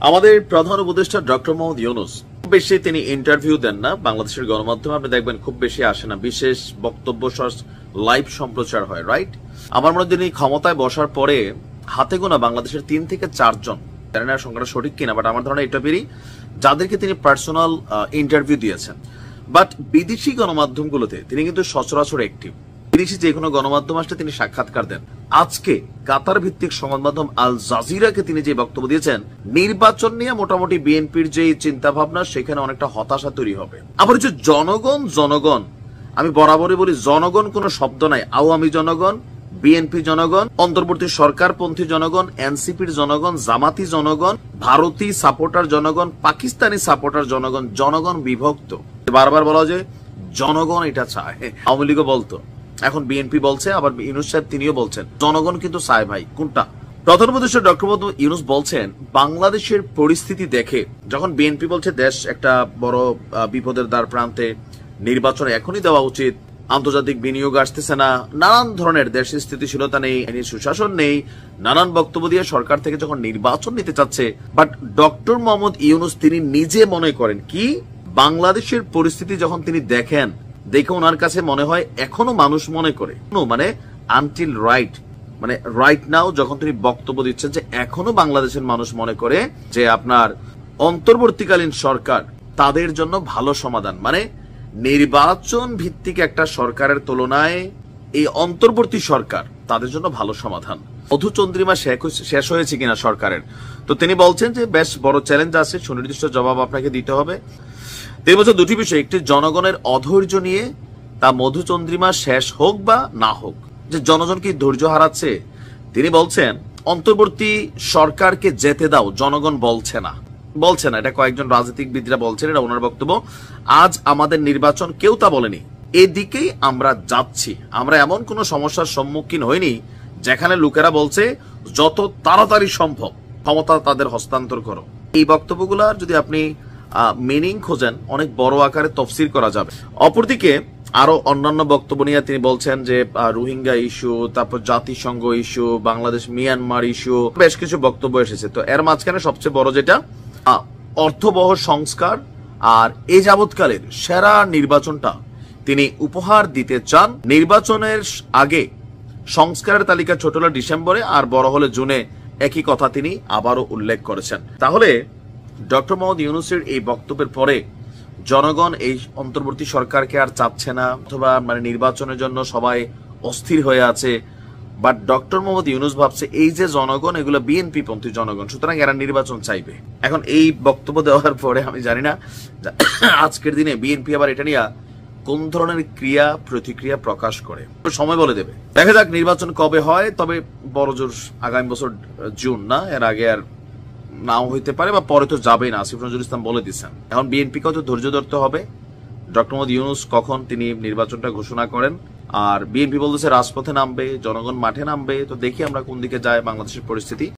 আমাদের প্রধান উপদেষ্টা ডক্টর মোহাম্মদ ইউনূস খুব বেশি তিনি ইন্টারভিউ দেন না বাংলাদেশের গণমাধ্যমে, আপনি দেখবেন খুব বেশি আসে না, বিশেষ বক্তব্য লাইভ সম্প্রচার হয়, রাইট? আমার মনে হয় তিনি ক্ষমতায় বসার পরে হাতে গোনা বাংলাদেশের 3 থেকে 4 জন, জানি না সংখ্যাটা সঠিক কিনা, বাট আমার ধারণা এটা বেরি যাদেরকে তিনি পার্সোনাল ইন্টারভিউ দিয়েছেন। বাট বিদেশি গণমাধ্যমগুলোতে তিনি কিন্তু সচরাচর অ্যাক্টিভ। বিদেশি যে কোনো গণমাধ্যম আসলে তিনি সাক্ষাৎকার দেন। আজকে কাতার ভিত্তিক সংবাদ মাধ্যম আল জাজিরাকে তিনি যে বক্তব্য দিয়েছেন, নির্বাচন নিয়ে মোটামুটি বিএনপির যে চিন্তা ভাবনা সেখানে অনেকটা হতাশা তৈরি হবে। আবার হচ্ছে জনগণ, আমি বরাবরই বলি জনগণ কোনো শব্দ নাই। আওয়ামী জনগণ, বিএনপি জনগণ, অন্তর্বর্তী সরকারপন্থী জনগণ, এনসিপির জনগণ, জামাতি জনগণ, ভারতী সাপোর্টার জনগণ, পাকিস্তানি সাপোর্টার জনগণ, জনগণ বিভক্ত। বারবার বলা যায় জনগণ এটা চায়, আওয়ামী লীগও বলতো, এখন বিএনপি বলছে, আবার ইউনূস সাহেব তিনিও বলছেন জনগণ কিন্তু চায়। ভাই কোনটা? প্রধান উপদেষ্টা ডক্টর মোহাম্মদ ইউনূস বলছেন বাংলাদেশের পরিস্থিতি দেখে, যখন বিএনপি বলছে দেশ একটা বড় বিপদের দ্বার প্রান্তে, নির্বাচন এখনই দেওয়া উচিত, আন্তর্জাতিক বিনিয়োগ আসতেছে না, নানান ধরনের দেশের স্থিতিশীলতা নেই, আইনি সুশাসন নেই, নানান বক্তব্য দিয়ে সরকার থেকে যখন নির্বাচন নিতে চাচ্ছে, বাট ডক্টর মোহাম্মদ ইউনূস তিনি নিজে মনে করেন কি বাংলাদেশের পরিস্থিতি যখন তিনি দেখেন, দেখে ওনার কাছে মনে হয় এখনো মানুষ মনে করে, মানে আনটিল রাইট নাও যখন তিনি বক্তব্য দিচ্ছেন যে এখনো বাংলাদেশের মানুষ মনে করে যে আপনার অন্তর্বর্তীকালীন সরকার তাদের জন্য ভালো সমাধান, মানে নির্বাচন ভিত্তিক একটা সরকারের তুলনায় এই অন্তর্বর্তী সরকার তাদের জন্য ভালো সমাধান। মধুচন্দ্রিমা শেষ হয়েছে কিনা সরকারের, তো তিনি বলছেন যে বেশ বড় চ্যালেঞ্জ আছে, সুনির্দিষ্ট জবাব আপনাকে দিতে হবে। তিনি বলছেন দুটি বিষয়, একটি জনগণের অধৈর্য নিয়ে, তা মধুচন্দ্রিমা শেষ হোক বা না হোক, যে জনগণ কি ধৈর্য হারাচ্ছে। তিনি বলছেন অন্তর্বর্তী সরকারকে যেতে দাও, জনগণ বলছে না, এটা কয়েকজন রাজনীতিবিদরা বলছেন, এটা ওনার বক্তব্য। আজ আমাদের নির্বাচন, কেউ তা বলেনি, এদিকেই আমরা যাচ্ছি। আমরা এমন কোন সমস্যার সম্মুখীন হইনি যেখানে লোকেরা বলছে যত তাড়াতাড়ি সম্ভব ক্ষমতা তাদের হস্তান্তর করো। এই বক্তব্যগুলার যদি আপনি মিনিং খোঁজেন, অনেক বড় আকারে তফসির করা যাবে। অপরদিকে আরো অন্যান্য বক্তব্য নিয়ে তিনি বলছেন যে রোহিঙ্গা ইস্যু, তারপর জাতিসংঘ ইস্যু, বাংলাদেশ মিয়ানমার ইস্যু, বেশ কিছু বক্তব্য এসেছে। তো এর মাঝখানে সবচেয়ে বড় যেটা অর্থবহ সংস্কার আর এই যাবৎকালের সেরা নির্বাচনটা তিনি উপহার দিতে চান। নির্বাচনের আগে সংস্কারের তালিকা ছোট হলে ডিসেম্বরে আর বড় হলে জুনে, একই কথা তিনি আবারও উল্লেখ করেছেন। তাহলে ডক্টর মোহাম্মদ ইউনূসের এই বক্তব্যের পরে জনগণ এই অন্তর্বর্তী সরকারকে আর চাচ্ছে না, অথবা মানে নির্বাচনের জন্য সবাই অস্থির হয়ে আছে, বাট ডক্টর মোহাম্মদ ইউনূস ভাবছে এই যে জনগণ, এগুলো বিএনপি পন্থী জনগণ, সুতরাং এরা নির্বাচন চাইবে। এখন এই বক্তব্য দেওয়ার পরে আমি জানি না আজকের দিনে বিএনপি আবার এটা নিয়ে কোন ধরনের ক্রিয়া প্রতিক্রিয়া প্রকাশ করে, সময় বলে দেবে। দেখা যাক নির্বাচন কবে হয়, তবে বড় জোর আগামী বছর জুন না, এর আগে আর নাও হইতে পারে, বা পরে তো যাবেই না, আসিফ নজরুল ইসলাম বলে দিচ্ছেন। এখন বিএনপিকেও তো ধৈর্য ধরতে হবে, ডক্টর মোহাম্মদ ইউনূস কখন তিনি নির্বাচনটা ঘোষণা করেন। আর বিএনপি বলতেছে রাজপথে নামবে, জনগণ মাঠে নামবে, তো দেখি আমরা কোন দিকে যায় বাংলাদেশের পরিস্থিতি।